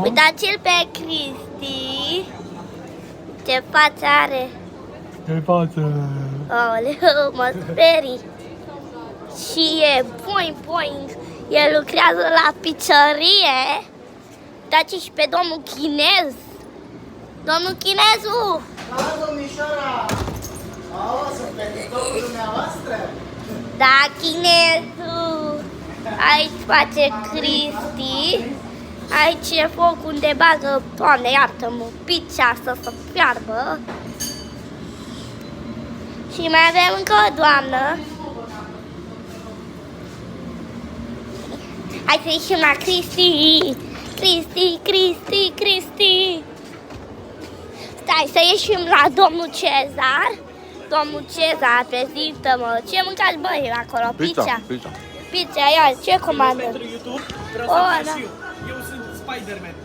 Uitați-l pe Cristi. Ce față are. Ce față? Aoleu, mă sperii. Și e boing, boing. El lucrează la pizzerie. Uitați și pe domnul Chinez. Domnul Chinezu! Da, domnișoara! Aua, sunt plătitorul dumneavoastră? Da, Chinezu! Aici face Cristi. Aici e foc unde bagă, Doamne, iartă-mă, pizza să se fiarbă. Și mai avem încă o doamnă. Hai să ieșim la Cristi. Cristi, Cristi, Cristi. Stai să ieșim la domnul Cezar. Domnul Cezar, prezintă-mă. Ce mâncați, băi, acolo? Pizza? Pizza. Pizza, ia, ce comandă? Pentru YouTube vreau să Oh, fac da. și eu. Eu sunt Spider-Man.